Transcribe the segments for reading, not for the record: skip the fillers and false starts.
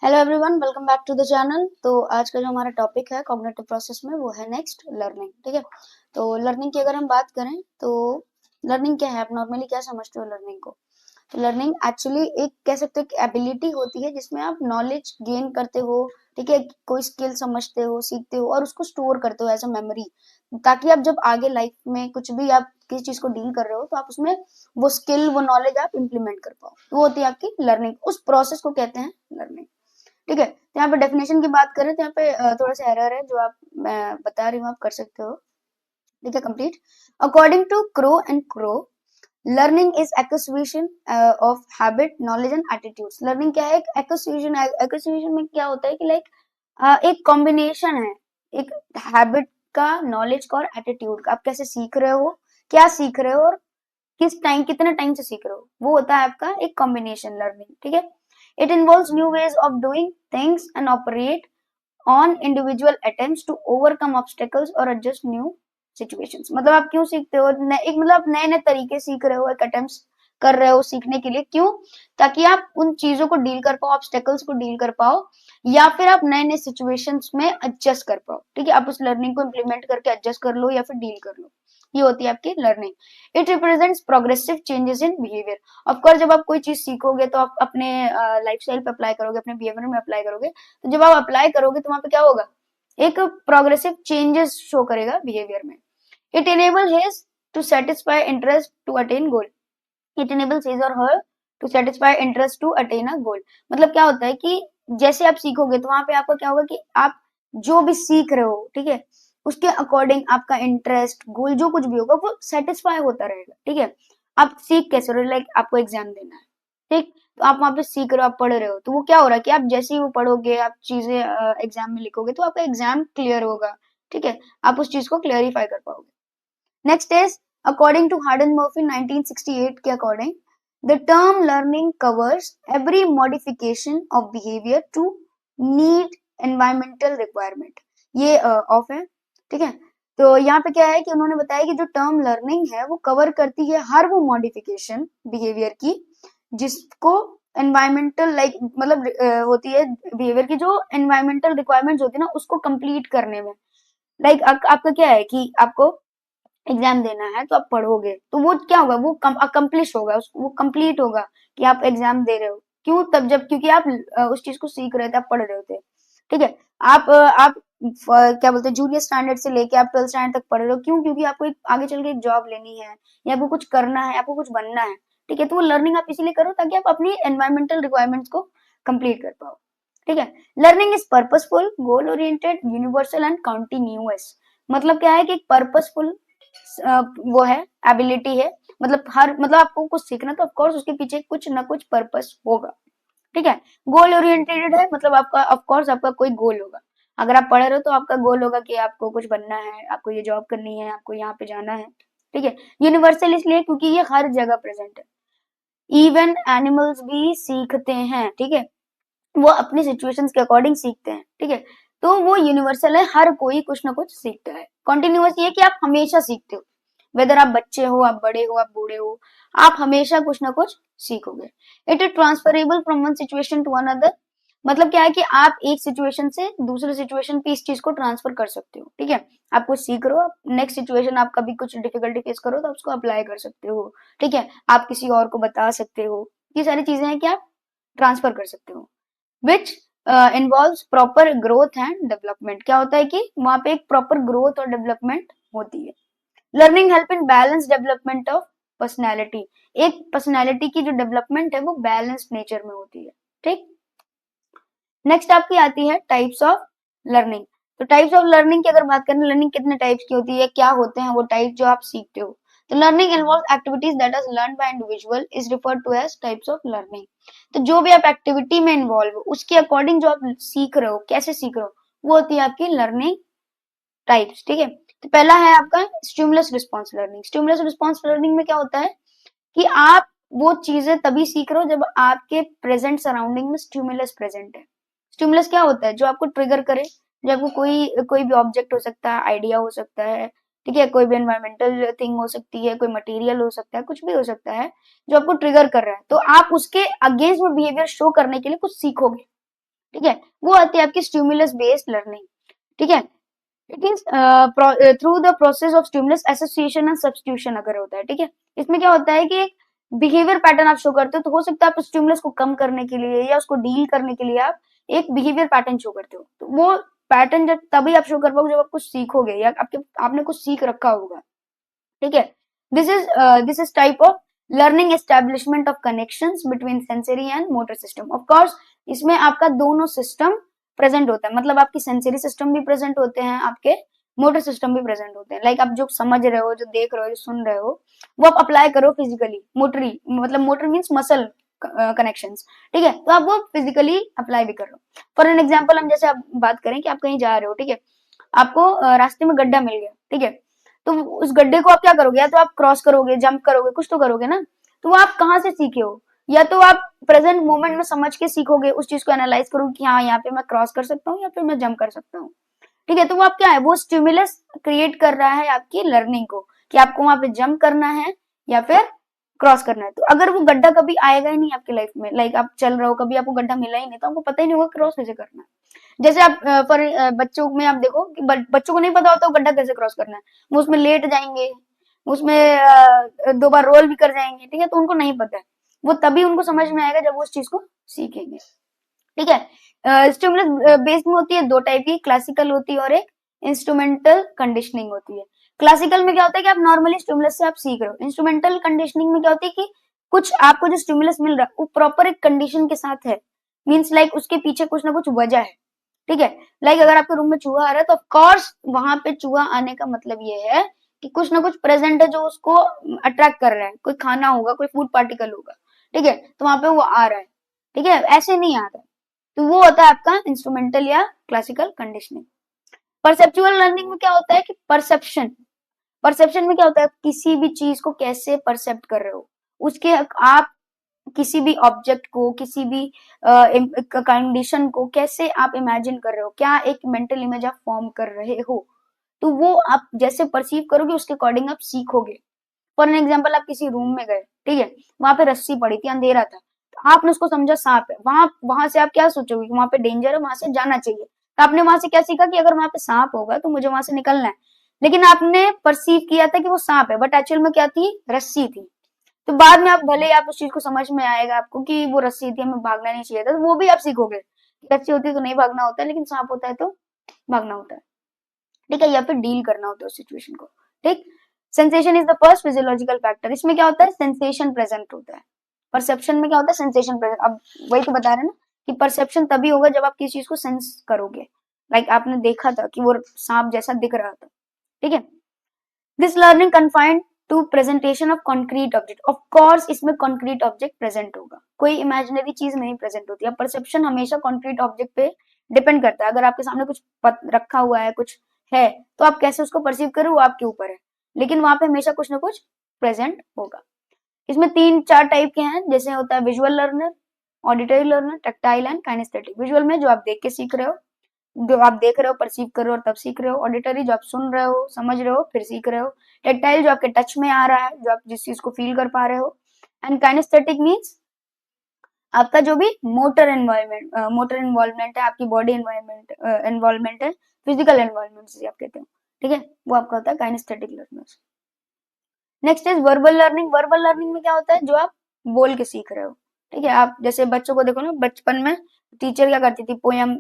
Hello everyone, welcome back to the channel. तो आज का जो हमारा टॉपिक है कॉग्निटिव प्रोसेस में वो है नेक्स्ट लर्निंग। ठीक है, तो लर्निंग की अगर हम बात करें तो लर्निंग क्या है, आप नॉर्मली क्या समझते हो लर्निंग को? तो लर्निंग एक्चुअली एक कह सकते हो कि एबिलिटी होती है जिसमें आप नॉलेज गेन करते हो। ठीक है, कोई स्किल समझते हो, सीखते हो और उसको स्टोर करते हो एज अ मेमोरी, ताकि आप जब आगे लाइफ में कुछ भी आप किसी चीज को डील कर रहे हो तो आप उसमें वो स्किल वो नॉलेज आप इम्प्लीमेंट कर पाओ। वो होती है आपकी लर्निंग, उस प्रोसेस को कहते हैं लर्निंग। ठीक है, तो यहाँ पे डेफिनेशन की बात करें तो यहाँ पे थोड़ा सा एरर है जो आप मैं बता रही हूँ, आप कर सकते हो। ठीक है, complete. According to Crow and Crow, learning is acquisition of habit, knowledge and attitudes. Learning क्या है? एक एक्विजिशन। एक्विजिशन में क्या होता है कि लाइक एक कॉम्बिनेशन है, एक हैबिट का, नॉलेज का और एटीट्यूड का। आप कैसे सीख रहे हो, क्या सीख रहे हो और किस टाइम, कितने टाइम से सीख रहे हो, वो होता है आपका एक कॉम्बिनेशन लर्निंग। ठीक है, it involves new ways of doing things and operate on individual attempts to overcome obstacles और एडजस्ट न्यू सिचुएशंस। मतलब आप क्यों सीखते हो? एक मतलब नए नए तरीके सीख रहे हो, एक अटेम्प्ट्स कर रहे हो सीखने के लिए। क्यों? ताकि आप उन चीजों को डील कर पाओ, ऑब्स्टेकल्स को डील कर पाओ, या फिर आप नए नए सिचुएशंस में एडजस्ट कर पाओ। ठीक है, आप उस लर्निंग को इम्प्लीमेंट करके एडजस्ट कर लो या फिर डील कर लो। ये होती है आपकी learning. It represents progressive changes in behaviour. Of course जब आप कोई चीज सीखोगे तो आप अपने लाइफस्टाइल पे अप्लाई करोगे, अपने बिहेवियर में अप्लाई करोगे। तो जब आप अप्लाई करोगे तो वहां पे क्या होगा? एक प्रोग्रेसिव चेंजेस शो करेगा बिहेवियर में। It enable his to satisfy interest to attain goal. It enables his or her to satisfy interest to attain a goal. मतलब क्या होता है कि जैसे आप सीखोगे तो वहां पे आपका क्या होगा कि आप जो भी सीख रहे हो, ठीक है, उसके अकॉर्डिंग आपका इंटरेस्ट, गोल जो कुछ भी होगा वो सेटिस्फाई होता रहेगा। ठीक है, आप सीख कैसे रहे हो? लाइक आपको एग्जाम देना है, ठीक, तो आप वहां पे सीख रहे हो, आप पढ़ रहे हो, तो वो क्या हो रहा है कि आप जैसे ही वो पढ़ोगे, आप चीजें एग्जाम में लिखोगे तो आपका एग्जाम क्लियर होगा। ठीक है, आप उस चीज को क्लियरिफाई कर पाओगे। Next is, according to Hardin Murphy 1968 के according, the term learning covers every modification of behavior to meet environmental requirement। ये ऑफ है। ठीक है, तो यहाँ पे क्या है कि उन्होंने बताया कि जो टर्म लर्निंग है वो कवर करती है हर वो मॉडिफिकेशन बिहेवियर की जिसको एनवायरमेंटल लाइक मतलब होती है बिहेवियर की, जो एनवायरमेंटल रिक्वायरमेंट्स होती है ना उसको कंप्लीट करने में। लाइक आपका क्या है कि आपको एग्जाम देना है तो आप पढ़ोगे तो वो क्या होगा, वो अकम्प्लिश होगा, वो कंप्लीट होगा कि आप एग्जाम दे रहे हो। क्यों? तब जब क्योंकि आप उस चीज को सीख रहे थे, आप पढ़ रहे थे। ठीक है, आप क्या बोलते हैं, जूनियर स्टैंडर्ड से लेके आप 12th स्टैंडर्ड तक पढ़ रहे हो। क्यों? क्योंकि आपको एक आगे चल के एक जॉब लेनी है या आपको कुछ करना है, आपको कुछ बनना है। ठीक है, तो वो लर्निंग आप इसीलिए करो ताकि आप अपनी एनवायरमेंटल रिक्वायरमेंट्स को कंप्लीट कर पाओ। ठीक है, learning is purposeful, goal oriented, universal and continuous. मतलब क्या है कि एक पर्पसफुल वो है, एबिलिटी है। मतलब हर मतलब आपको कुछ सीखना तो ऑफ कोर्स उसके पीछे कुछ ना कुछ पर्पस होगा। ठीक है, गोल ओरिएंटेड है, मतलब आपका ऑफ कोर्स आपका कोई गोल होगा। अगर आप पढ़ रहे हो तो आपका गोल होगा कि आपको कुछ बनना है, आपको ये जॉब करनी है, आपको यहाँ पे जाना है। ठीक है, यूनिवर्सल इसलिए क्योंकि ये हर जगह प्रेजेंट है। इवन एनिमल्स भी सीखते हैं। ठीक है, वो अपनी सिचुएशंस के अकॉर्डिंग सीखते हैं। ठीक है, तो वो यूनिवर्सल है, हर कोई कुछ ना कुछ सीखता है। कॉन्टिन्यूअस ये कि आप हमेशा सीखते हो, वेदर आप बच्चे हो, आप बड़े हो, आप बूढ़े हो, आप हमेशा कुछ ना कुछ सीखोगे। It is transferable from one situation to another. मतलब क्या है कि आप एक सिचुएशन से दूसरे सिचुएशन पे इस चीज को ट्रांसफर कर सकते हो। ठीक है, आप कुछ सीख रहे हो, नेक्स्ट सिचुएशन आप कभी कुछ डिफिकल्टी फेस करो तो आप उसको अप्लाई कर सकते हो। ठीक है, आप किसी और को बता सकते हो। ये सारी चीजें हैं कि आप ट्रांसफर कर सकते हो। Which involves proper growth and development. क्या होता है कि वहां पे एक प्रॉपर ग्रोथ और डेवलपमेंट होती है। Learning help in balance development of personality. एक पर्सनैलिटी की जो डेवलपमेंट है वो बैलेंस नेचर में होती है। ठीक, नेक्स्ट आपकी आती है टाइप्स ऑफ लर्निंग। तो टाइप्स ऑफ लर्निंग की अगर बात करें, लर्निंग कितने टाइप्स की होती है, क्या होते हैं वो टाइप जो आप सीखते हो। तो learning involve activities that is learn by individual is referred to as types of learning. तो जो भी आप एक्टिविटी में इन्वॉल्व हो उसके अकॉर्डिंग जो आप सीख रहे हो, कैसे सीख रहे हो, वो होती है आपकी लर्निंग टाइप्स। ठीक है, तो पहला है आपका stimulus response learning. Stimulus response learning में क्या होता है कि आप वो चीजें तभी सीख रहे हो जब आपके प्रेजेंट सराउंडिंग में स्टिमुलस प्रेजेंट है। स्टिमुलस क्या होता है? जो आपको ट्रिगर करे, जो आपको कोई कोई भी ऑब्जेक्ट हो सकता है, आइडिया हो सकता है, ठीक है, कोई भी एनवायरमेंटल थिंग हो सकती है, कोई मटेरियल हो सकता है, कुछ भी हो सकता है जो आपको ट्रिगर कर रहा है, तो आप उसके अगेंस्ट में बिहेवियर शो करने के लिए कुछ सीखोगे। ठीक है, वो आती है आपकी स्टिमुलस बेस्ड लर्निंग। ठीक है, it is through the process of stimulus association and substitution अगर होता है। ठीक है, इसमें क्या होता है कि एक बिहेवियर पैटर्न आप शो करते हो, तो हो सकता है आप स्टिमुलस को कम करने के लिए या उसको डील करने के लिए आप एक बिहेवियर पैटर्न शो करते हो। तो वो पैटर्न जब तभी आप शो कर पाओगे जब आप कुछ सीखोगे या आपने कुछ सीख रखा होगा। ठीक है, this is type of learning establishment of connections between sensory and motor system. Of course इसमें आपका दोनों सिस्टम प्रेजेंट होता है, मतलब आपकी सेंसरी सिस्टम भी प्रेजेंट होते हैं, आपके मोटर सिस्टम भी प्रेजेंट होते हैं। लाइक आप जो समझ रहे हो, जो देख रहे हो, जो सुन रहे हो, वो आप अप्लाई करो फिजिकली। मोटरी मतलब मोटर मीन्स मसल कनेक्शंस। ठीक है, तो आप वो फिजिकली अप्लाई भी करो। फॉर एन एग्जाम्पल हम जैसे आप बात करें कि आप कहीं जा रहे हो, ठीक है, आपको रास्ते में गड्ढा मिल गया। ठीक है, तो उस गड्ढे को आप क्या करोगे, या तो आप क्रॉस करोगे, जंप करोगे, कुछ तो करोगे ना। तो वो आप कहाँ से सीखे हो, या तो आप प्रेजेंट मोमेंट में समझ के सीखोगे, उस चीज को एनालाइज करोगे कि हाँ यहाँ पे मैं क्रॉस कर सकता हूँ या फिर मैं जंप कर सकता हूँ। ठीक है, तो वो आप क्या है, वो स्टिमुलस क्रिएट कर रहा है आपकी लर्निंग को, कि आपको वहां पे जंप करना है या फिर क्रॉस करना है। तो अगर वो गड्ढा कभी आएगा ही नहीं आपकी लाइफ में, लाइक आप चल रहे हो, कभी आपको गड्ढा मिला ही नहीं, तो आपको पता ही नहीं होगा क्रॉस कैसे करना है। जैसे आप पर बच्चों में आप देखो कि बच्चों को नहीं पता होता गड्ढा कैसे क्रॉस करना है, वो उसमें लेट जाएंगे, उसमें 2 बार रोल भी कर जाएंगे। ठीक है, तो उनको नहीं पता है, वो तभी उनको समझ में आएगा जब वो उस चीज को सीखेंगे। ठीक है, स्टिमुलस बेस्ड में होती है 2 टाइप की, क्लासिकल होती है और एक इंस्ट्रूमेंटल कंडीशनिंग होती है। क्लासिकल में क्या होता है कि आप नॉर्मली स्टिमुलस से आप सीख रहे हो। इंस्ट्रूमेंटल कंडीशनिंग में क्या होती है कि कुछ आपको जो स्टिमुलस मिल रहा है वो प्रॉपर एक कंडीशन के साथ है, मीन्स लाइक उसके पीछे कुछ ना कुछ वजह है। ठीक है, लाइक अगर आपके रूम में चूहा आ रहा है, तो ऑफकोर्स वहां पे चूहा आने का मतलब ये है कि कुछ ना कुछ प्रेजेंट है जो उसको अट्रैक्ट कर रहा है, कोई खाना होगा, कोई फूड पार्टिकल होगा। ठीक है, तो वहां पे वो आ रहा है। ठीक है, ऐसे नहीं आ रहा है, तो वो होता है आपका इंस्ट्रूमेंटल या क्लासिकल कंडीशनिंग। परसेप्चुअल लर्निंग में क्या होता है कि परसेप्शन, परसेप्शन में क्या होता है, किसी भी चीज को कैसे परसेप्ट कर रहे हो, उसके आप किसी भी ऑब्जेक्ट को, किसी भी कंडीशन को कैसे आप इमेजिन कर रहे हो, क्या एक मेंटल इमेज आप फॉर्म कर रहे हो, तो वो आप जैसे परसीव करोगे उसके अकॉर्डिंग आप सीखोगे। फॉर एन एग्जाम्पल आप किसी रूम में गए, ठीक है, वहां पे रस्सी पड़ी थी, अंधेरा था, तो आपने उसको समझा सांप है, वहां वहां से आप क्या सोचोगे कि वहां पे डेंजर है, वहां से जाना चाहिए। तो आपने वहां से क्या सीखा कि अगर वहां पे सांप होगा तो मुझे वहां से निकलना है, लेकिन आपने परसीव किया था कि वो सांप है, बट एक्चुअल में क्या थी, रस्सी थी। तो बाद में आप भले आप उस चीज को समझ में आएगा आपको कि वो रस्सी थी, हमें भागना नहीं चाहिए था, तो वो भी आप सीखोगे। रस्सी होती है तो नहीं भागना होता है, लेकिन सांप होता है तो भागना होता है। ठीक है, या फिर डील करना होता है उस सिचुएशन को। ठीक, sensation is the first physiological factor. इसमें क्या होता है, सेंसेशन प्रेजेंट होता है। परसेप्शन में क्या होता है, सेंसेशन प्रेजेंट। अब वही तो बता रहे हैं ना कि परसेप्शन तभी होगा जब आप किसी चीज को सेंस करोगे। लाइक आपने देखा था कि वो सांप जैसा दिख रहा था। ठीक है, this learning confined to presentation of concrete object. Of course इसमें कॉन्क्रीट ऑब्जेक्ट प्रेजेंट होगा, कोई इमेजिनरी चीज नहीं प्रेजेंट होती है। परसेप्शन हमेशा कॉन्क्रीट ऑब्जेक्ट पे डिपेंड करता है। अगर आपके सामने कुछ रखा हुआ है, कुछ है, तो आप कैसे उसको परसीव करो वो आपके ऊपर है, लेकिन वहां पे हमेशा कुछ ना कुछ प्रेजेंट होगा। इसमें 3-4 टाइप के हैं, जैसे होता है visual learner, auditory learner, tactile and kinesthetic. Visual में जो आप देख के सीख रहे हो, जो आप देख रहे हो, परसीव कर रहे हो और तब सीख रहे हो। ऑडिटरी जो आप सुन रहे हो, समझ रहे हो, फिर सीख रहे हो। टेक्टाइल जो आपके टच में आ रहा है, जो आप जिस चीज को फील कर पा रहे हो। एंड काइनेस्थेटिक मीन्स आपका जो भी मोटर इन्वॉल्वमेंट है, आपकी बॉडी इन्वॉल्वमेंट है, फिजिकल इन्वॉल्वमेंट जिसे आप कहते हो। ठीक है, वो आपका होता है kinesthetic learners. Next is verbal learning. Verbal learning में क्या होता है, जो आप बोल के सीख रहे हो। ठीक है, आप जैसे बच्चों को देखो ना, बचपन में टीचर क्या करती थी, पोयम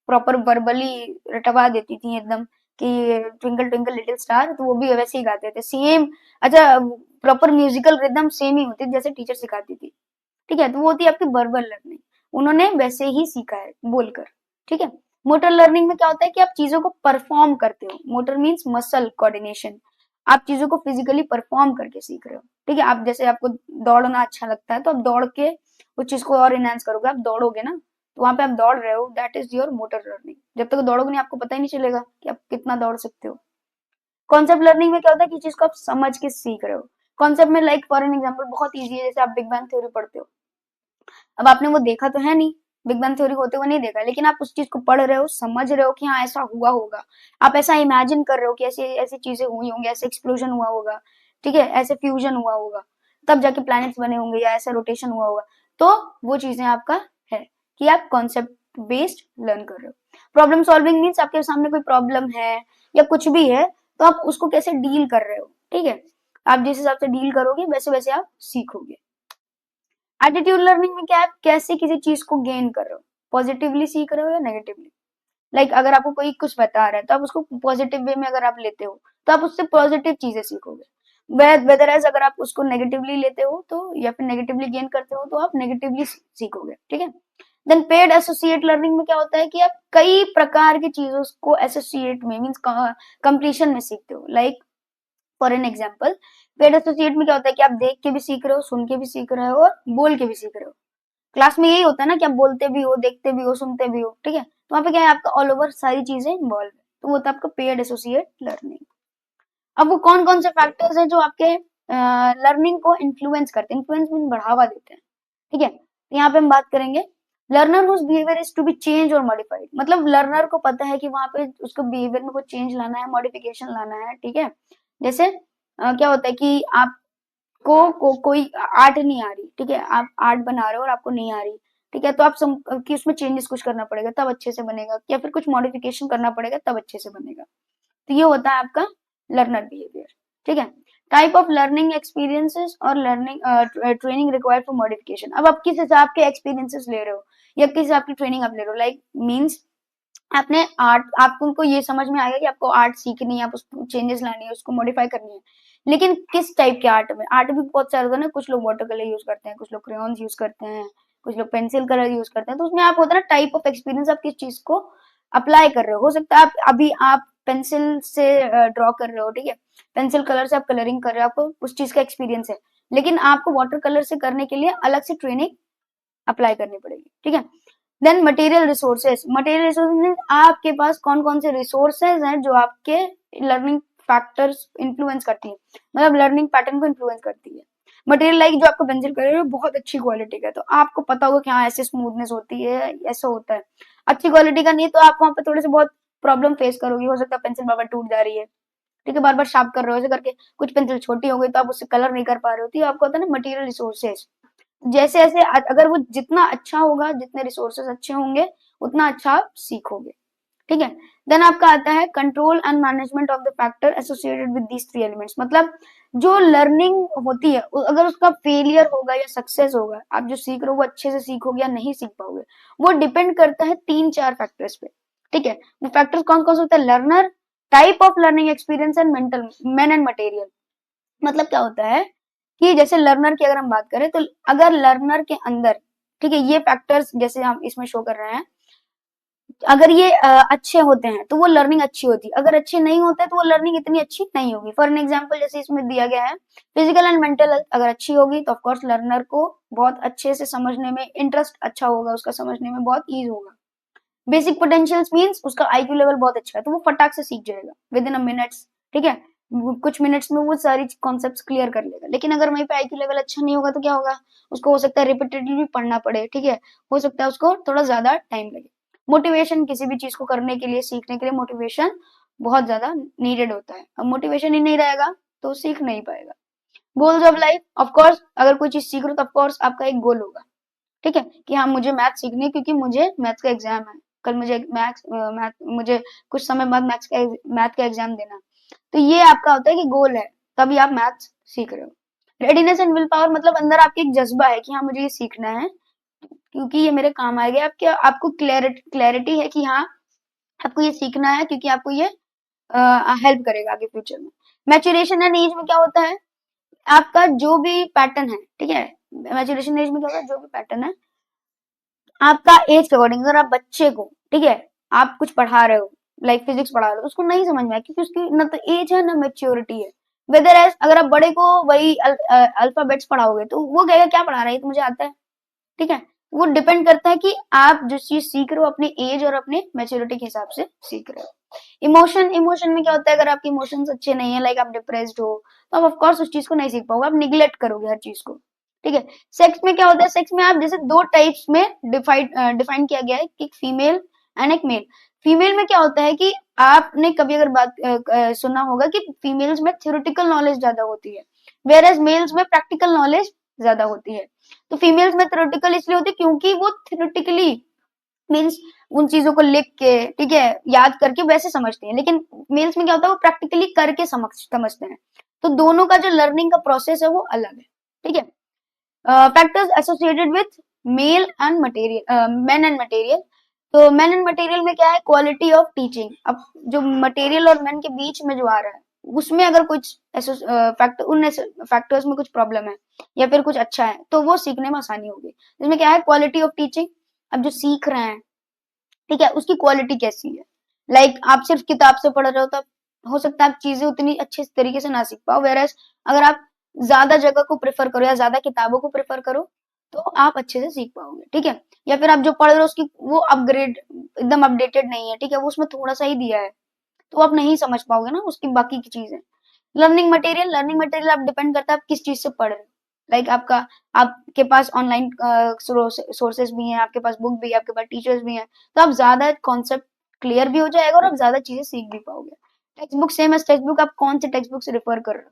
प्रॉपर वर्बली रटवा देती थी एकदम, कि ट्विंकल ट्विंकल लिटिल स्टार, तो वो भी वैसे ही गाते थे सेम। अच्छा, प्रॉपर म्यूजिकल रिदम सेम ही होती थी जैसे टीचर सिखाती थी। ठीक है, तो वो होती है आपकी वर्बल लर्निंग, उन्होंने वैसे ही सीखा है बोलकर। ठीक है, मोटर लर्निंग में क्या होता है कि आप चीजों को परफॉर्म करते हो। मोटर मीन्स मसल कोऑर्डिनेशन, आप चीजों को फिजिकली परफॉर्म करके सीख रहे हो। ठीक है, आप जैसे आपको दौड़ना अच्छा लगता है, तो आप दौड़ के उस चीज को और इनहेंस करोगे। आप दौड़ोगे ना, तो वहां पे आप दौड़ रहे हो, that is your motor learning. जब तक दौड़ोगे नहीं, आपको पता ही नहीं चलेगा कि आप कितना दौड़ सकते हो। कॉन्सेप्ट लर्निंग में क्या होता है कि चीज को आप समझ के सीख रहे हो। कॉन्सेप्ट में लाइक फॉर एन एग्जाम्पल बहुत ईजी है, जैसे आप बिग बैंग थ्योरी पढ़ते हो। अब आपने वो देखा तो है नहीं, बिग बैंग थ्योरी होते हुए नहीं देखा, लेकिन आप उस चीज को पढ़ रहे हो, समझ रहे हो कि हाँ ऐसा हुआ होगा। आप ऐसा इमेजिन कर रहे हो कि ऐसी ऐसी चीजें हुई होंगी, ऐसे एक्सप्लोजन हुआ होगा। ठीक है, ऐसे फ्यूजन हुआ होगा, तब जाके प्लैनेट्स बने होंगे, या ऐसा रोटेशन हुआ होगा। तो वो चीजें आपका है कि आप कॉन्सेप्ट बेस्ड लर्न कर रहे हो। प्रॉब्लम सॉल्विंग मीन्स आपके सामने कोई प्रॉब्लम है या कुछ भी है तो आप उसको कैसे डील कर रहे हो, ठीक है। आप जिस हिसाब से डील करोगे वैसे वैसे आप सीखोगे। एटीट्यूड लर्निंग में क्या है, कैसे किसी चीज को गेन कर रहे हो, पॉजिटिवली सीख रहे हो या नेगेटिवली। लाइक अगर आपको कोई कुछ बता रहा है तो आप उसको पॉजिटिव वे में अगर आप लेते हो तो आप उससे पॉजिटिव चीजें सीखोगे। वेदर एज अगर आप उसको नेगेटिवली लेते हो तो या फिर नेगेटिवली गेन करते हो तो आप नेगेटिवली सीखोगे, ठीक है। देन पेड एसोसिएट लर्निंग में क्या होता है कि आप कई प्रकार की चीजों को एसोसिएट में मीन्स कंप्लीशन में सीखते हो। Like for an example, paid associate में क्या होता है कि आप देख के भी सीख रहे हो, सुन के भी सीख रहे हो और बोल के भी सीख रहे हो। क्लास में यही होता है ना कि आप बोलते भी हो, देखते भी हो, सुनते भी हो, ठीक है। तो वहां पे क्या है, आपका ऑल ओवर सारी चीजें इन्वॉल्व है, तो वो होता है आपका पेड एसोसिएट लर्निंग। अब वो कौन कौन से फैक्टर्स हैं जो आपके लर्निंग को इन्फ्लुएंस करते हैं, इन्फ्लुएंस मीन बढ़ावा देते हैं, ठीक है। तो यहाँ पे हम बात करेंगे learner whose behaviour is to be change और मॉडिफाइड। मतलब लर्नर को पता है कि वहां पे उसको बिहेवियर में कुछ चेंज लाना है, मॉडिफिकेशन लाना है, ठीक है। जैसे क्या होता है कि आपको कोई आर्ट नहीं आ रही, ठीक है, आप आर्ट बना रहे हो और आपको नहीं आ रही, ठीक है, तो आप कि उसमें चेंजेस कुछ करना पड़ेगा तब अच्छे से बनेगा, या फिर कुछ मॉडिफिकेशन करना पड़ेगा तब अच्छे से बनेगा। तो ये होता है आपका लर्नर बिहेवियर, ठीक है। टाइप ऑफ लर्निंग एक्सपीरियंसेस और learning training required for modification. अब आप किस हिसाब के एक्सपीरियंसेस ले रहे हो या किस हिसाब की ट्रेनिंग आप ले रहे हो। लाइक मीन्स आपने आर्ट, आपको उनको ये समझ में आएगा कि आपको आर्ट सीखनी है, आप उसको चेंजेस लानी है, उसको मॉडिफाई करनी है, लेकिन किस टाइप के आर्ट में। आर्ट भी बहुत सारे होता है ना, कुछ लोग वाटर कलर यूज करते हैं, कुछ लोग क्रेयॉन्स यूज करते हैं, कुछ लोग पेंसिल कलर यूज करते हैं। तो उसमें आप होता है ना टाइप ऑफ एक्सपीरियंस, आप किस चीज को अप्लाई कर रहे हो सकता है आप अभी आप पेंसिल से ड्रॉ कर रहे हो, ठीक है, पेंसिल कलर से आप कलरिंग कर रहे हो, आपको उस चीज का एक्सपीरियंस है, लेकिन आपको वाटर कलर से करने के लिए अलग से ट्रेनिंग अप्लाई करनी पड़ेगी, ठीक है। Then material resources. Material resources mean आपके पास कौन कौन से रिसोर्सेज हैं जो आपके लर्निंग फैक्टर्स इन्फ्लुएंस करती है, मतलब लर्निंग पैटर्न को इन्फ्लुएंस करती है। मटेरियल लाइक जो आपको पेंसिल कलर है बहुत अच्छी क्वालिटी का है, तो आपको पता होगा कि हाँ ऐसे स्मूथनेस होती है, ऐसा होता है। अच्छी क्वालिटी का नहीं तो आप वहां पे थोड़े से बहुत प्रॉब्लम फेस करोगे, हो सकता है पेंसिल बार बार टूट जा रही है, ठीक है, बार बार शार्प कर रहे हो ऐसे करके, कुछ पेंसिल छोटी हो गई तो आप उससे कलर नहीं कर पा रहे हो। तो आपको होता है ना मटेरियल रिसोर्सेज। जैसे जैसे अगर वो जितना अच्छा होगा, जितने रिसोर्सेज अच्छे होंगे उतना अच्छा आप सीखोगे, ठीक है। देन आपका आता है control and management of the factor associated with these three elements. मतलब जो लर्निंग होती है अगर उसका फेलियर होगा या सक्सेस होगा, आप जो सीख रहे हो वो अच्छे से सीखोगे या नहीं सीख पाओगे, वो डिपेंड करता है 3-4 फैक्टर्स पे, ठीक है। वो फैक्टर्स कौन कौन से होते हैं, learner, type of learning experience and mental man and material. मतलब क्या होता है कि जैसे लर्नर की अगर हम बात करें तो अगर लर्नर के अंदर, ठीक है, ये फैक्टर्स जैसे हम इसमें शो कर रहे हैं, अगर ये अच्छे होते हैं तो वो लर्निंग अच्छी होती है, अगर अच्छे नहीं होते तो वो लर्निंग इतनी अच्छी नहीं होगी। फॉर एन एग्जांपल जैसे इसमें दिया गया है फिजिकल एंड मेंटल हेल्थ अगर अच्छी होगी तो ऑफकोर्स लर्नर को बहुत अच्छे से समझने में इंटरेस्ट अच्छा होगा, उसका समझने में बहुत ईज होगा। बेसिक पोटेंशियल्स मींस उसका आईक्यू लेवल बहुत अच्छा है तो वो फटाक से सीख जाएगा विद इन अ मिनट्स, ठीक है, कुछ मिनट्स में वो सारी कॉन्सेप्ट्स क्लियर कर लेगा। लेकिन अगर वहीं पे आईक्यू लेवल अच्छा नहीं होगा तो क्या होगा, उसको हो सकता है रिपीटेडली पढ़ना पड़े, ठीक है, हो सकता है उसको थोड़ा ज्यादा टाइम लगे। मोटिवेशन, किसी भी चीज को करने के लिए, सीखने के लिए मोटिवेशन बहुत ज्यादा नीडेड होता है। अब मोटिवेशन ही नहीं रहेगा तो सीख नहीं पाएगा। Goals of life, of course अगर कोई चीज सीख रहे हो तो ऑफ कोर्स आपका एक गोल होगा, ठीक है, कि हाँ मुझे मैथ सीखनी है क्योंकि मुझे मैथ्स का एग्जाम है कल, मुझे मैथ मुझे कुछ समय बाद मैथ का एग्जाम देना है। तो ये आपका होता है कि गोल है, तभी आप मैथ्स सीख रहे हो। रेडीनेस एंड विल पावर, मतलब अंदर आपके एक जज्बा है कि हाँ मुझे ये सीखना है क्योंकि ये मेरे काम आएगा। आपको क्लैरिटी है कि हाँ आपको ये सीखना है क्योंकि आपको ये हेल्प करेगा आगे फ्यूचर में। मैच्योरेशन एंड एज में क्या होता है, आपका जो भी पैटर्न है, ठीक है, मैच्योरेशन एज में क्या होता है, जो भी पैटर्न है आपका एज के अकॉर्डिंग। अगर आप बच्चे को, ठीक है, आप कुछ पढ़ा रहे हो, लाइक फिजिक्स पढ़ा रहे हो, उसको नहीं समझ में आया क्योंकि उसकी ना तो एज है ना मेच्योरिटी है। वेदर एज अगर आप बड़े को वही अल्फाबेट्स पढ़ाओगे तो वो कहेगा क्या पढ़ा रहे हैं, तो मुझे आता है, ठीक है। वो डिपेंड करता है कि आप जो चीज सीख रहे हो अपने एज और अपने मेच्योरिटी के हिसाब से सीख रहे हो। इमोशन में क्या होता है, अगर आपके इमोशंस अच्छे नहीं है, लाइक आप डिप्रेस्ड हो, तो आप ऑफ कोर्स उस चीज को नहीं सीख पाओगे, आप निग्लेक्ट करोगे हर चीज को, ठीक है। सेक्स में क्या होता है, सेक्स में आप जैसे दो टाइप्स में डिफाइन किया गया है कि एक फीमेल एंड एक मेल। फीमेल में क्या होता है कि आपने कभी अगर बात सुना होगा कि फीमेल्स में थ्योरेटिकल नॉलेज ज्यादा होती है, वेयर एज मेल्स में प्रैक्टिकल नॉलेज ज्यादा होती है। तो फीमेल्स में थ्योरेटिकल इसलिए होती है क्योंकि वो थ्योरेटिकली मीन्स उन चीजों को लिख के, ठीक है, याद करके वैसे समझते हैं, लेकिन मेल्स में क्या होता है वो प्रैक्टिकली करके समझते हैं। तो दोनों का जो लर्निंग का प्रोसेस है वो अलग है, ठीक है। Factors associated with male and material, main and material. तो मेन एंड मटेरियल में क्या है, क्वालिटी ऑफ टीचिंग। अब जो मटेरियल और मेन के बीच में जो आ रहा है उसमें अगर कुछ फैक्टर, उन फैक्टर्स में कुछ प्रॉब्लम है या फिर कुछ अच्छा है तो वो सीखने में आसानी होगी। इसमें क्या है, क्वालिटी ऑफ टीचिंग। अब जो सीख रहे हैं, ठीक है, उसकी क्वालिटी कैसी है। लाइक आप सिर्फ किताब से पढ़ रहे हो तब हो सकता है आप चीजें उतनी अच्छे तरीके से ना सीख पाओ, वेरएस अगर आप ज्यादा जगह को प्रेफर करो या ज्यादा किताबों को प्रेफर करो तो आप अच्छे से सीख पाओगे, ठीक है। या फिर आप जो पढ़ रहे हो उसकी वो अपग्रेड एकदम अपडेटेड नहीं है, ठीक है, वो उसमें थोड़ा सा ही दिया है तो आप नहीं समझ पाओगे ना उसकी बाकी की चीजें। लर्निंग मटेरियल आप डिपेंड करता है आप किस चीज से पढ़ रहे हो। लाइक आपके पास ऑनलाइन सोर्सेज भी हैं, आपके पास बुक भी है, आपके पास टीचर्स भी हैं, तो आप ज्यादा कॉन्सेप्ट क्लियर भी हो जाएगा और आप ज्यादा चीजें सीख भी पाओगे। Text book same as text book, आप कौन से टेक्स्ट बुक से रेफर कर रहे हो,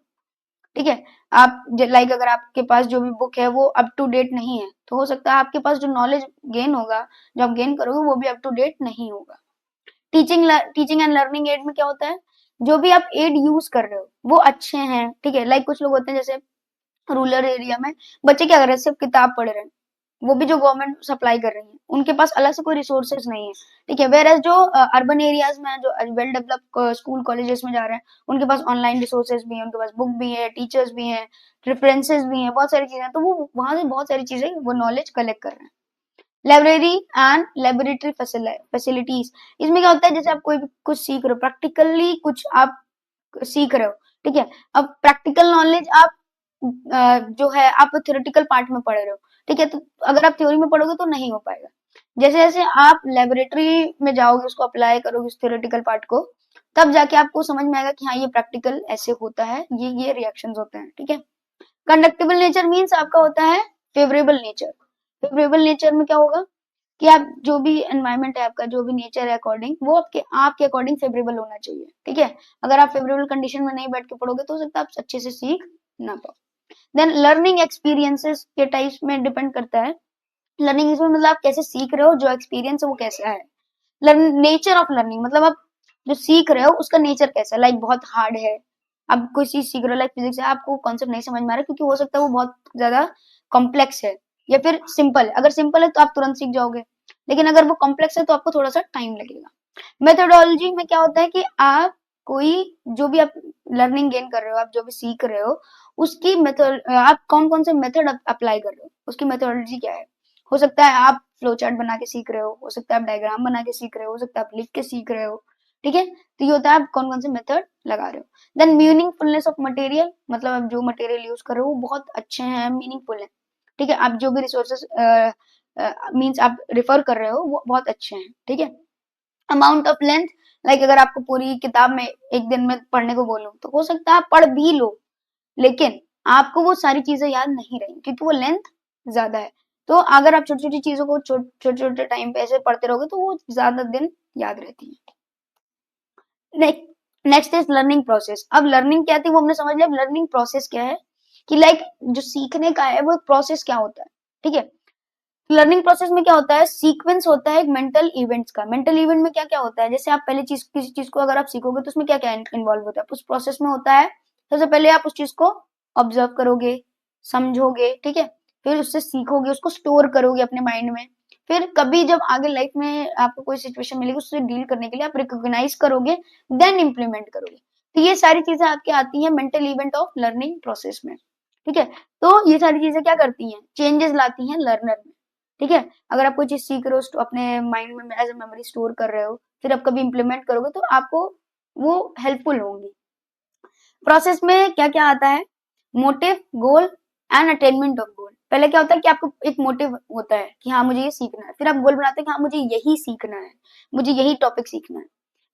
ठीक है। आप लाइक अगर आपके पास जो भी बुक है वो अप टू डेट नहीं है तो हो सकता है आपके पास जो नॉलेज गेन होगा, जो आप गेन करोगे वो भी अप टू डेट नहीं होगा। टीचिंग एंड लर्निंग एड में क्या होता है, जो भी आप एड यूज कर रहे हो वो अच्छे हैं, ठीक है। लाइक कुछ लोग होते हैं जैसे रूरल एरिया में बच्चे क्या कर रहे हैं, सिर्फ किताब पढ़ रहे हैं, वो भी जो गवर्नमेंट सप्लाई कर रही है, उनके पास अलग से कोई रिसोर्सेज नहीं है, ठीक है। वेर एज जो अर्बन एरियाज में जो वेल डेवलप स्कूल कॉलेजेस में जा रहे हैं उनके पास ऑनलाइन रिसोर्सेज भी है, उनके पास बुक भी है, टीचर्स भी हैं, रेफरेंसेस भी हैं, बहुत सारी चीजें, तो वो वहां से बहुत सारी चीजें वो नॉलेज कलेक्ट कर रहे हैं। लाइब्रेरी एंड लेबोरेटरी फैसिलिटीज, इसमें क्या होता है, जैसे आप कोई भी कुछ सीख रहे हो, प्रैक्टिकली कुछ आप सीख रहे हो, ठीक है। अब प्रैक्टिकल नॉलेज आप जो है आप थ्योरेटिकल पार्ट में पढ़ रहे हो, ठीक है, तो अगर आप थ्योरी में पढ़ोगे तो नहीं हो पाएगा। जैसे जैसे आप लेबोरेटरी में जाओगे, उसको अप्लाई करोगे उस थ्योरेटिकल पार्ट को, तब जाके आपको समझ में आएगा कि हाँ ये प्रैक्टिकल ऐसे होता है, ये रिएक्शंस होते हैं, ठीक है। कंडक्टिबल नेचर मीन्स आपका होता है फेवरेबल नेचर। फेवरेबल नेचर में क्या होगा कि आप जो भी एनवायरनमेंट है, आपका जो भी नेचर है अकॉर्डिंग, वो आपके अकॉर्डिंग फेवरेबल होना चाहिए, ठीक है। अगर आप फेवरेबल कंडीशन में नहीं बैठ के पढ़ोगे तो हो सकता है आप अच्छे से सीख ना पाओ। देन लर्निंग एक्सपीरियंसेस के टाइप्स में डिपेंड करता है। लर्निंग इसमें मतलब आप कैसे सीख रहे हो, जो एक्सपीरियंस है वो कैसा है। नेचर ऑफ लर्निंग मतलब आप जो सीख रहे हो उसका नेचर कैसा है, लाइक बहुत हार्ड है, आप कोई चीज सीख रहे हो, लाइक फिजिक्स है, आपको कॉन्सेप्ट नहीं समझ में आ रहा क्योंकि हो सकता है वो बहुत ज्यादा कॉम्प्लेक्स है, या फिर सिंपल है। अगर सिंपल है तो आप तुरंत सीख जाओगे, लेकिन अगर वो कॉम्प्लेक्स है तो आपको थोड़ा सा टाइम लगेगा। मेथोडोलॉजी में क्या होता है कि आप कोई जो भी आप लर्निंग गेन कर रहे हो, आप जो भी सीख रहे हो उसकी मेथड, आप कौन कौन से मेथड अप्लाई कर रहे हो, उसकी मेथोडोलॉजी क्या है। हो सकता है आप फ्लो चार्ट बना के सीख रहे हो सकता है आप डायग्राम बना के सीख रहे हो सकता है आप लिख के सीख रहे हो, ठीक है। तो ये होता है आप कौन कौन से मेथड लगा रहे हो। देन मीनिंगफुलनेस ऑफ मटेरियल, मतलब आप जो मटेरियल यूज कर रहे हो वो बहुत अच्छे हैं, मीनिंगफुल है, ठीक है। आप जो भी रिसोर्सेस मीन्स आप रिफर कर रहे हो वो बहुत अच्छे हैं, ठीक है। अमाउंट ऑफ लेंथ, लाइक अगर आपको पूरी किताब में एक दिन में पढ़ने को बोलूं तो हो सकता है आप पढ़ भी लो, लेकिन आपको वो सारी चीजें याद नहीं रहेंगी क्योंकि वो लेंथ ज्यादा है। तो अगर आप छोटी छोटी चीजों को छोटे छोटे टाइम पे ऐसे पढ़ते रहोगे तो वो ज्यादा दिन याद रहती है। Next is learning process. अब लर्निंग क्या थी वो हमने समझ लिया, लर्निंग प्रोसेस क्या है कि लाइक जो सीखने का है वो प्रोसेस क्या होता है, ठीक है। लर्निंग प्रोसेस में क्या होता है, सीक्वेंस होता है एक मेंटल इवेंट्स का। मेंटल इवेंट में क्या क्या होता है, जैसे आप पहले चीज किसी चीज को अगर आप सीखोगे तो उसमें क्या क्या इन्वॉल्व होता है, उस प्रोसेस में होता है सबसे पहले आप उस चीज को ऑब्जर्व करोगे, समझोगे, ठीक है, फिर उससे सीखोगे, उसको स्टोर करोगे अपने माइंड में, फिर कभी जब आगे लाइफ में आपको कोई सिचुएशन मिलेगी उससे डील करने के लिए आप रिकॉग्नाइज करोगे, देन इम्प्लीमेंट करोगे। तो ये सारी चीजें आपके आती हैं mental event of learning process में, ठीक है। तो ये सारी चीजें क्या करती हैं, चेंजेस लाती हैं लर्नर में, ठीक है। अगर आप कोई चीज सीख रहे हो तो अपने माइंड में एज ए मेमोरी स्टोर कर रहे हो, फिर आप कभी इंप्लीमेंट करोगे तो आपको वो हेल्पफुल होंगी। प्रोसेस में क्या क्या आता है, motive, goal and attainment of goal. पहले क्या होता है कि आपको एक मोटिव होता है कि हाँ मुझे ये सीखना है, फिर आप गोल बनाते हैं कि हाँ मुझे यही सीखना है, मुझे यही टॉपिक सीखना है,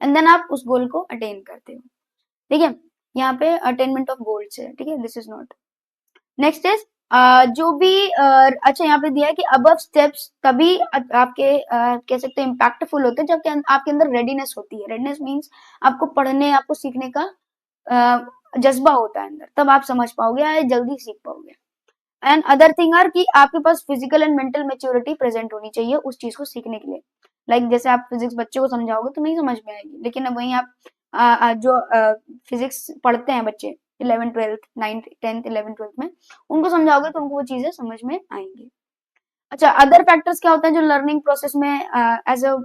एंड देन आप उस गोल को अटेन करते हो, ठीक है। यहाँ पे अटेनमेंट ऑफ गोल्स है, ठीक है, this is not. Next is जो भी अच्छा यहाँ पे दिया है कि अबव स्टेप्स तभी आपके कह सकते हैं इम्पैक्टफुल होते हैं जब आपके अंदर रेडीनेस होती है। रेडीनेस मीन्स आपको पढ़ने, आपको सीखने का जज्बा होता है अंदर, तब आप समझ पाओगे या जल्दी सीख पाओगे। एंड अदर थिंग आर कि आपके पास physical and mental maturity present होनी चाहिए उस चीज को सीखने के लिए। लाइक जैसे आप फिजिक्स बच्चे को समझाओगे तो नहीं समझ में आएगी, लेकिन अब वहीं आप जो फिजिक्स पढ़ते हैं बच्चे 11th 12th 9th 10th 11th 12th में, उनको समझाओगे तो उनको वो चीजें समझ में आएंगी। अच्छा, अदर फैक्टर्स क्या होते हैं जो लर्निंग प्रोसेस में एज अ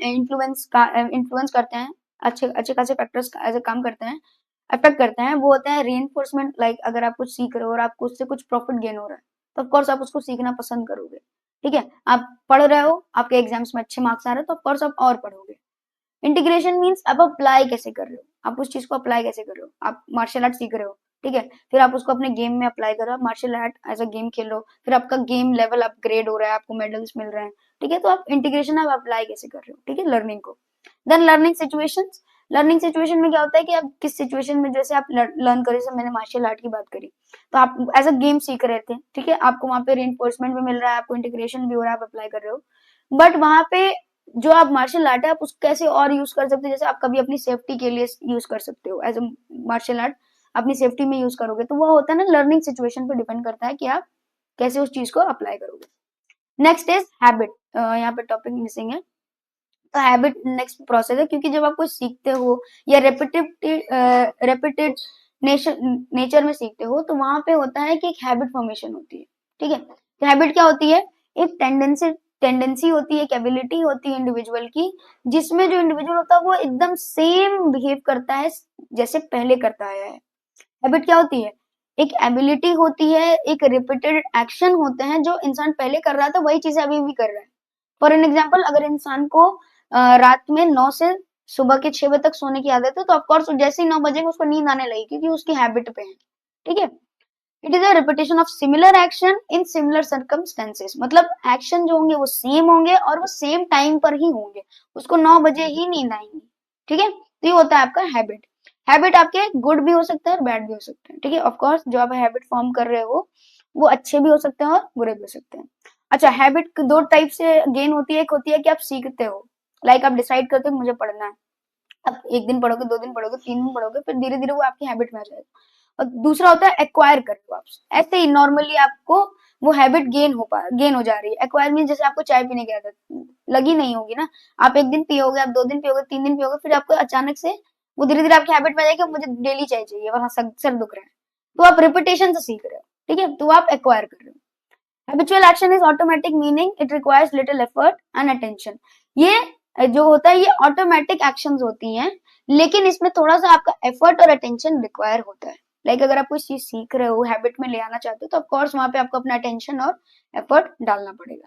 इन्फ्लुएंस करते हैं, अच्छे अच्छे खासे फैक्टर्स एज अ काम करते हैं, अफेक्ट करते हैं, वो होते हैं रीइंफोर्समेंट। लाइक अगर आप कुछ सीख रहे हो और आपको उससे कुछ प्रॉफिट गेन हो रहा है तो ऑफकोर्स आप उसको सीखना पसंद करोगे। ठीक है, आप पढ़ रहे हो, आपके एग्जाम्स में अच्छे मार्क्स आ रहे हैं तो ऑफकोर्स आप और पढ़ोगे। इंटीग्रेशन मीन्स आप अप्लाई कैसे कर रहे हो, आप उस चीज को अप्लाई कैसे कर रहे हो। आप मार्शल आर्ट सीख रहे हो, ठीक है, फिर आप उसको अपने गेम में अप्लाई करो, आप martial art as a game खेल रहे हो, फिर आपका गेम लेवल अपग्रेड हो रहा है, आपको मेडल्स मिल रहे हैं, ठीक है, तो आप इंटीग्रेशन आप अप्लाई कैसे कर रहे हो, ठीक है, लर्निंग को। Then learning situations, learning situation में क्या होता है कि आप किस सिचुएशन में, जैसे आप लर्न करें, जैसे मैंने मार्शल आर्ट की बात करी, तो आप एज अ गेम सीख रहे थे, ठीक है, आपको वहां पे रीइंफोर्समेंट भी मिल रहा है, आपको इंटीग्रेशन भी हो रहा है, आप अप्लाई कर रहे हो, बट वहां पे जो आप मार्शल आर्ट है आप उसको कैसे और यूज कर सकते हो, जैसे आप कभी अपनी सेफ्टी के लिए यूज कर सकते हो एज अ मार्शल आर्ट, अपनी सेफ्टी में यूज करोगे, तो वो होता है ना, लर्निंग सिचुएशन पे डिपेंड करता है कि आप कैसे उस चीज को अप्लाई करोगे। नेक्स्ट इज हैबिट, यहाँ पे टॉपिक मिसिंग है, तो हैबिट नेक्स्ट प्रोसेस है, क्योंकि जब आप कुछ सीखते हो या रेपिटेड नेचर में सीखते हो तो वहां पे होता है कि एक हैबिट फॉर्मेशन होती है। ठीक है, तो हैबिट क्या होती है, एक टेंडेंसी होती है, एक एबिलिटी होती है इंडिविजुअल की, जिसमें जो इंडिविजुअल होता है वो एकदम सेम बिहेव करता है जैसे पहले करता आया है। हैबिट क्या होती है, एक एबिलिटी होती है, एक रिपीटेड एक्शन होते हैं, जो इंसान पहले कर रहा था वही चीजें अभी भी कर रहा है। फॉर एन एग्जाम्पल, अगर इंसान को रात में 9 से सुबह के 6 बजे तक सोने की आदत है, तो ऑफकोर्स जैसे ही 9 बजेगा उसको नींद आने लगेगी, क्योंकि उसकी हैबिट पे है। ठीक है, it is a repetition of similar action in similar circumstances, मतलब एक्शन जो होंगे वो सेम होंगे और वो सेम टाइम पर ही होंगे, उसको 9 बजे ही नींद आएंगी। ठीक है, तो ये होता है आपका हैबिट। हैबिट आपके गुड भी हो सकते हैं और बैड भी हो सकते हैं। ठीक है, ऑफकोर्स जो आप हैबिट फॉर्म कर रहे हो वो अच्छे भी हो सकते हैं और बुरे भी हो सकते हैं। अच्छा, हैबिट दो टाइप से गेन होती है, एक होती है कि आप सीखते हो, लाइक आप डिसाइड करते हो मुझे पढ़ना है, अब 1 दिन पढ़ोगे, 2 दिन पढ़ोगे, 3 दिन पढ़ोगे, फिर धीरे धीरे वो आपकी हैबिट में आ जाएगा। और दूसरा होता है एक्वायर कर लो आप, ऐसे ही नॉर्मली आपको वो हैबिट गेन हो जा रही है। एक्वायर मीन जैसे आपको चाय पीने की आदत लगी नहीं होगी ना, आप 1 दिन पियोगे, आप 2 दिन पियोगे, 3 दिन पियोगे, फिर आपको अचानक से वो धीरे धीरे आपकी हैबिट में आ जाएगी, मुझे डेली चाय चाहिए वरना सर दुख रहा है, तो आप रिपीटेशन से सीख रहे हो। ठीक है, तो आप एक्वायर कर रहे हो। Habitual action is automatic, meaning it requires little effort and attention. ये जो होता है ये ऑटोमेटिक एक्शंस होती हैं, लेकिन इसमें थोड़ा सा आपका एफर्ट और अटेंशन रिक्वायर होता है। लाइक अगर आप कोई चीज सीख रहे हो, हैबिट में ले आना चाहते हो, तो ऑफकोर्स वहां पे आपको अपना अटेंशन और एफर्ट डालना पड़ेगा।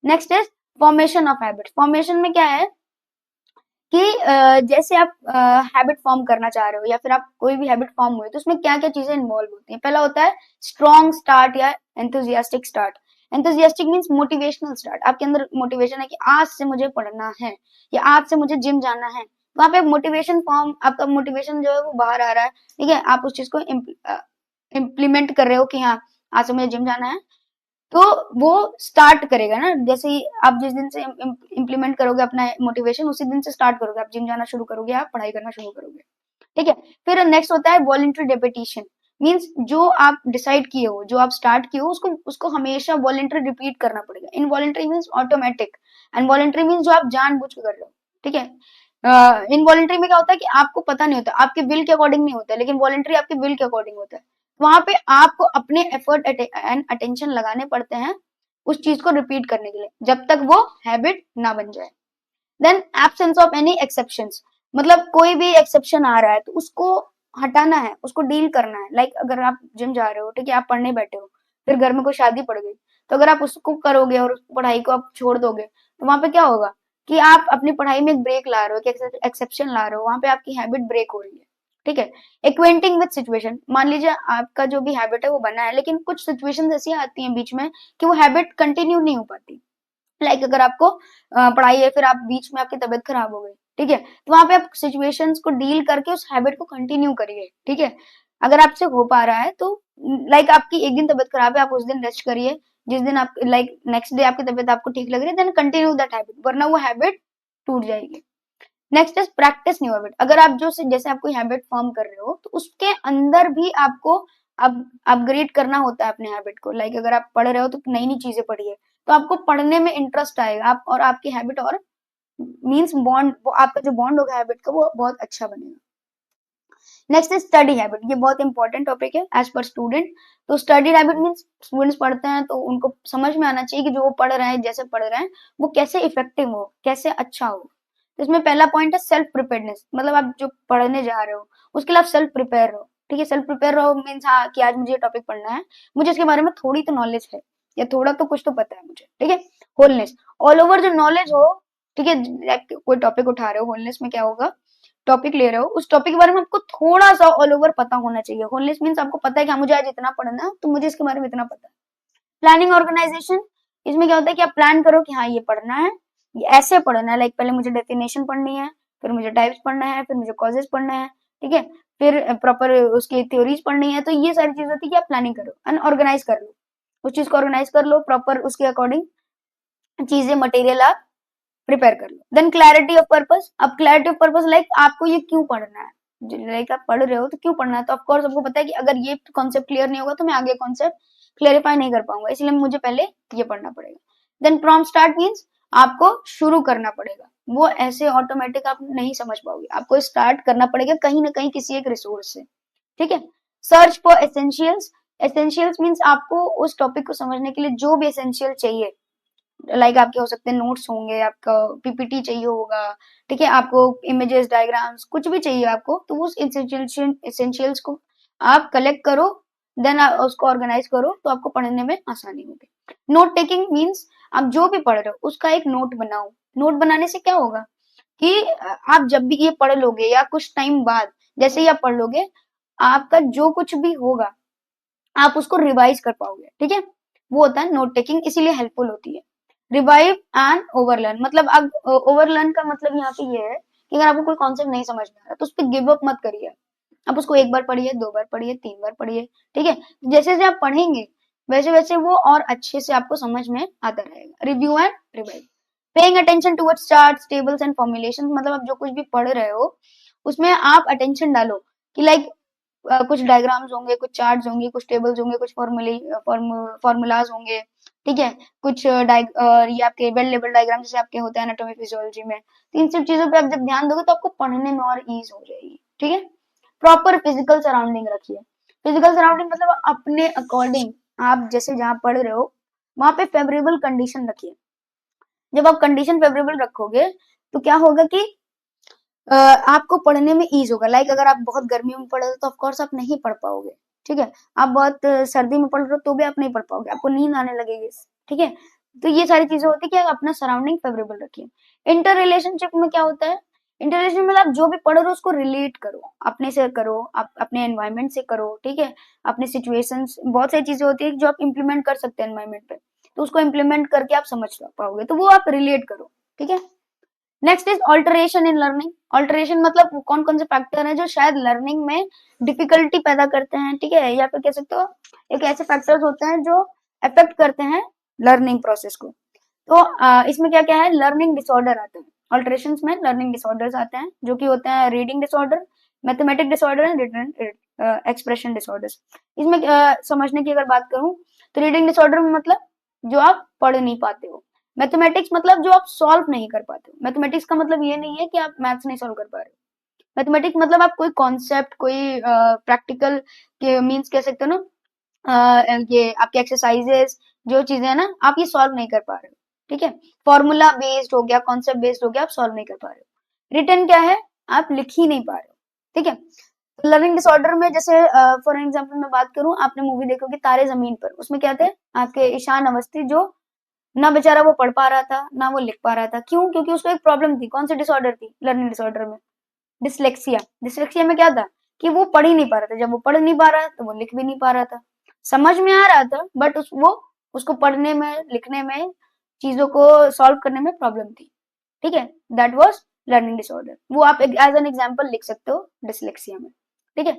Next is formation of habit. Formation में क्या है कि जैसे आप हैबिट फॉर्म करना चाह रहे हो या फिर आप कोई भी हैबिट फॉर्म हुई, तो उसमें क्या क्या चीजें इन्वॉल्व होती हैं। पहला होता है स्ट्रॉन्ग स्टार्ट या enthusiastic start. Enthusiastic means motivational start, आपके अंदर मोटिवेशन है कि आज से मुझे पढ़ना है या आज से मुझे जिम जाना है, वहां पे मोटिवेशन फॉर्म, आपका मोटिवेशन जो है वो बाहर आ रहा है। ठीक है, आप उस चीज को इम्प्लीमेंट कर रहे हो कि हाँ आज से मुझे जिम जाना है, तो वो स्टार्ट करेगा ना, जैसे ही आप जिस दिन से इम्प्लीमेंट करोगे अपना मोटिवेशन, उसी दिन से स्टार्ट करोगे, आप जिम जाना शुरू करोगे, आप पढ़ाई करना शुरू करोगे। ठीक है, फिर नेक्स्ट होता है वॉलंटरी रेपिटेशन। मीन्स जो आप डिसाइड किए हो, जो आप स्टार्ट किए हो, उसको उसको हमेशा वॉलंटरी रिपीट करना पड़ेगा। Involuntary means automatic, and voluntary means जो आप जानबूझ के कर रहे हो। ठीक है, इनवॉलंटरी में क्या होता है कि आपको पता नहीं होता, आपके विल के अकॉर्डिंग नहीं होता है, लेकिन वॉलंटरी आपके विल के अकॉर्डिंग होता है। वहां पे आपको अपने एफर्ट एंड अटेंशन लगाने पड़ते हैं उस चीज को रिपीट करने के लिए, जब तक वो हैबिट ना बन जाए। Then absence of any exceptions, मतलब कोई भी एक्सेप्शन आ रहा है तो उसको हटाना है, उसको डील करना है। लाइक अगर आप जिम जा रहे हो, ठीक है, आप पढ़ने बैठे हो, फिर घर में कोई शादी पड़ गई, तो अगर आप उसको करोगे और पढ़ाई को आप छोड़ दोगे, तो वहां पे क्या होगा कि आप अपनी पढ़ाई में एक ब्रेक ला रहे हो, एक्सेप्शन ला रहे हो, वहां पे आपकी हैबिट ब्रेक हो रही है। ठीक है, एक्वेंटिंग विद सिचुएशन, मान लीजिए आपका जो भी हैबिट है वो बना है, लेकिन कुछ सिचुएशन ऐसी आती हैं बीच में कि वो हैबिट कंटिन्यू नहीं हो पाती। लाइक अगर आपको पढ़ाई है, फिर आप बीच में आपकी तबीयत खराब हो गई, ठीक है, तो वहां पे आप सिचुएशंस को डील करके उस हैबिट को कंटिन्यू करिए। ठीक है, अगर आपसे हो पा रहा है तो, लाइक आपकी एक दिन तबीयत खराब है, आप उस दिन रेस्ट करिए, जिस दिन आप लाइक नेक्स्ट डे आपकी तबीयत आपको ठीक लग रही है, देन कंटिन्यू दैट हैबिट, वरना वो हैबिट टूट जाएगी। Next is practice new habit. अगर आप जो जैसे आप कोई हैबिट फॉर्म कर रहे हो, तो उसके अंदर भी आपको अब अपग्रेड करना होता है अपने हैबिट को। लाइक अगर आप पढ़ रहे हो तो नई नई चीजें पढ़िए, तो आपको पढ़ने में इंटरेस्ट आएगा, आप और आपकी हैबिट और मीन्स बॉन्ड, आपका जो बॉन्ड होगा हैबिट का वो बहुत अच्छा बनेगा। नेक्स्ट इज स्टडी हैबिट, ये बहुत इंपॉर्टेंट टॉपिक है एज पर स्टूडेंट। तो स्टडी हैबिट मीन्स स्टूडेंट्स पढ़ते हैं तो उनको समझ में आना चाहिए कि जो वो पढ़ रहे हैं, जैसे पढ़ रहे हैं वो कैसे इफेक्टिव हो, कैसे अच्छा हो। तो इसमें पहला पॉइंट है सेल्फ प्रिपेयर्डनेस, मतलब आप जो पढ़ने जा रहे हो उसके लिए आप सेल्फ प्रिपेयर रहो। ठीक है, सेल्फ प्रिपेयर रहो मीन्स हाँ कि आज मुझे ये टॉपिक पढ़ना है, मुझे इसके बारे में थोड़ी तो नॉलेज है या थोड़ा तो कुछ तो पता है मुझे। ठीक है, होलनेस, ऑल ओवर जो नॉलेज हो। ठीक है, कोई टॉपिक उठा रहे हो, होलनेस में क्या होगा, टॉपिक ले रहे हो, उस टॉपिक के बारे में आपको थोड़ा सा ऑल ओवर पता होना चाहिए। होलनेस मीन्स आपको पता है कि हाँ मुझे आज इतना पढ़ना है तो मुझे इसके बारे में इतना पता है। प्लानिंग ऑर्गेनाइजेशन, इसमें क्या होता है कि आप प्लान करो कि हाँ ये पढ़ना है, ये ऐसे पढ़ना है, लाइक पहले मुझे डेफिनेशन पढ़नी है, फिर मुझे टाइप्स पढ़ना है, फिर मुझे कॉजेस पढ़ना है। ठीक है, फिर प्रॉपर उसकी थ्योरीज पढ़नी है। तो ये सारी चीज होती है कि आप प्लानिंग करो एंड ऑर्गेनाइज कर लो, उस चीज को ऑर्गेनाइज कर लो प्रॉपर, उसके अकॉर्डिंग चीजें मटेरियल आप प्रिपेयर कर लो। देन क्लैरिटी ऑफ पर्पस, अब क्लैरिटी ऑफ पर्पस लाइक आपको ये क्यों पढ़ना है, लाइक आप पढ़ रहे हो तो क्यों पढ़ना है, तो ऑफकोर्स आपको पता है कि अगर ये कॉन्सेप्ट क्लियर नहीं होगा तो मैं आगे कॉन्सेप्ट क्लेरिफाई नहीं कर पाऊंगा, इसलिए मुझे पहले ये पढ़ना पड़ेगा। देन प्रॉम्प्ट स्टार्ट मीन्स आपको शुरू करना पड़ेगा, वो ऐसे ऑटोमेटिक आप नहीं समझ पाओगे, आपको स्टार्ट करना पड़ेगा कहीं ना कहीं किसी एक रिसोर्स से। ठीक है, search for essentials, essentials means आपको उस टॉपिक को समझने के लिए जो भी एसेंशियल चाहिए, लाइक आपके हो सकते हैं नोट्स होंगे, आपका पीपीटी चाहिए होगा। ठीक है, आपको इमेजेस, डायग्राम्स कुछ भी चाहिए आपको, तो उस एसेंशियल्स को आप कलेक्ट करो, देन उसको ऑर्गेनाइज करो तो आपको पढ़ने में आसानी होगी। नोट टेकिंग मीन्स आप जो भी पढ़ रहे हो उसका एक नोट बनाओ। नोट बनाने से क्या होगा कि आप जब भी ये पढ़ लोगे या कुछ टाइम बाद जैसे ही आप पढ़ लोगे, आपका जो कुछ भी होगा आप उसको रिवाइज कर पाओगे। ठीक है, वो होता है नोट टेकिंग, इसीलिए हेल्पफुल होती है। रिवाइव एंड ओवरलर्न, मतलब अब ओवरलर्न का मतलब यहाँ पे ये है कि अगर आपको कोई कॉन्सेप्ट नहीं समझ में आ रहा तो उस पर गिव अप मत करिए, आप उसको एक बार पढ़िए, दो बार पढ़िए, तीन बार पढ़िए। ठीक है, जैसे जैसे आप पढ़ेंगे वैसे वैसे वो और अच्छे से आपको समझ में आता रहेगा। Review and revive, paying attention towards charts, tables and formulation, मतलब आप जो कुछ भी पढ़ रहे हो उसमें आप अटेंशन डालो कि लाइक कुछ डायग्राम्स होंगे, कुछ चार्ट्स होंगे, कुछ टेबल्स होंगे, कुछ फॉर्मूलाज होंगे। ठीक है, कुछ ये आपके बेल लेवल डायग्राम जैसे आपके होते हैं एनाटॉमी फिजियोलॉजी में, तो इन सब चीजों पे आप जब ध्यान दोगे तो आपको पढ़ने में और ईज हो जाएगी। ठीक है, प्रॉपर फिजिकल सराउंडिंग रखिए। फिजिकल सराउंडिंग मतलब अपने अकॉर्डिंग आप जैसे जहाँ पढ़ रहे हो वहां पे फेवरेबल कंडीशन रखिए। जब आप कंडीशन फेवरेबल रखोगे तो क्या होगा कि आपको पढ़ने में ईज होगा। लाइक अगर आप बहुत गर्मी में पढ़ रहे हो तो ऑफकोर्स आप नहीं पढ़ पाओगे। ठीक है, आप बहुत सर्दी में पढ़ रहे हो तो भी आप नहीं पढ़ पाओगे, आपको नींद आने लगेगी। ठीक है, तो ये सारी चीजें होती है कि आप अपना सराउंडिंग फेवरेबल रखिए। इंटर रिलेशनशिप में क्या होता है, इंटर रिलेशन में आप जो भी पढ़ रहे हो उसको रिलेट करो, अपने से करो, आप अपने एनवायरमेंट से करो। ठीक है, अपने सिचुएशंस, बहुत सारी चीजें होती है जो आप इम्प्लीमेंट कर सकते हैं एनवायरमेंट पे, तो उसको इम्प्लीमेंट करके आप समझ पाओगे, तो वो आप रिलेट करो। ठीक है, next is alteration in learning. Alteration मतलब कौन कौन से फैक्टर हैं जो शायद लर्निंग में डिफिकल्टी पैदा करते हैं। ठीक है, या फिर कह सकते हो एक ऐसे फैक्टर्स होते हैं जो अफेक्ट करते हैं लर्निंग प्रोसेस को। तो इसमें क्या क्या है, लर्निंग डिसऑर्डर आते हैं, ऑल्टरेशन में लर्निंग डिसऑर्डर्स आते हैं जो कि होते हैं reading disorder, mathematic disorder and written expression disorders. इसमें समझने की अगर बात करूं तो रीडिंग डिसऑर्डर में मतलब जो आप पढ़ नहीं पाते हो, मैथमेटिक्स मतलब जो आप सॉल्व नहीं कर पाते हो। मैथमेटिक्स का मतलब ये नहीं है कि आप मैथ्स नहीं सॉल्व कर पा रहे हो, मैथमेटिक्स मतलब आप कोई कॉन्सेप्ट, कोई प्रैक्टिकल के मीन्स कह सकते हो ना, ये आपके एक्सरसाइजेस जो चीजें है ना आप ये सॉल्व नहीं कर पा रहे हो। ठीक है, फॉर्मूला बेस्ड हो गया, कॉन्सेप्ट बेस्ड हो गया, आप सॉल्व नहीं कर पा रहे हो। रिटन क्या है, आप लिख ही नहीं पा रहे हो। ठीक है, लर्निंग डिसऑर्डर में जैसे फॉर एग्जांपल मैं बात करूं, आपने मूवी देखोगे तारे जमीन पर, उसमें क्या थे आपके ईशान अवस्थी, जो ना बेचारा वो पढ़ पा रहा था ना वो लिख पा रहा था। क्यों? क्योंकि उसको एक प्रॉब्लम थी। कौन सी डिसऑर्डर थी लर्निंग डिसऑर्डर में? डिसलेक्सिया। डिसलेक्सिया में क्या था कि वो पढ़ ही नहीं पा रहा था, जब वो पढ़ नहीं पा रहा तो वो लिख भी नहीं पा रहा था। समझ में आ रहा था बट वो उसको पढ़ने में, लिखने में, चीजों को सॉल्व करने में प्रॉब्लम थी। ठीक है, दैट वाज लर्निंग डिसऑर्डर, वो आप एज एन एग्जांपल लिख सकते हो डिसलेक्सिया में। ठीक है,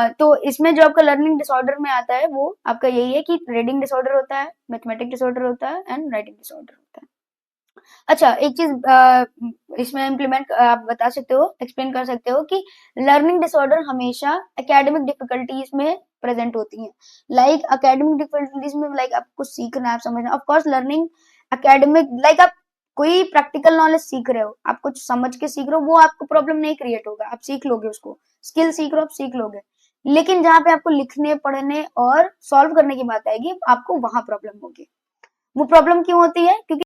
तो इसमें जो आपका लर्निंग डिसऑर्डर में आता है वो आपका यही है कि रीडिंग डिसऑर्डर होता है, मैथमेटिक डिसऑर्डर होता है एंड राइटिंग डिसऑर्डर होता है। अच्छा, एक चीज इसमें इम्प्लीमेंट आप बता सकते हो, एक्सप्लेन कर सकते हो कि लर्निंग डिसऑर्डर हमेशा एकेडमिक डिफिकल्टीज में प्रेजेंट होती हैं। लाइक एकेडमिक डिफिकल्टीज में लाइक आपको सीखना है, आप समझना। Of course learning academic like आप कोई प्रैक्टिकल नॉलेज सीख रहे हो, आप कुछ समझ के सीख रहे हो, वो आपको प्रॉब्लम नहीं क्रिएट होगा, आप सीख लोगे उसको। स्किल सीख रहे हो, आप सीख लोगे। लेकिन जहां पे आपको लिखने पढ़ने और सॉल्व करने की बात आएगी, आपको वहां प्रॉब्लम होगी। वो प्रॉब्लम क्यों होती है? क्योंकि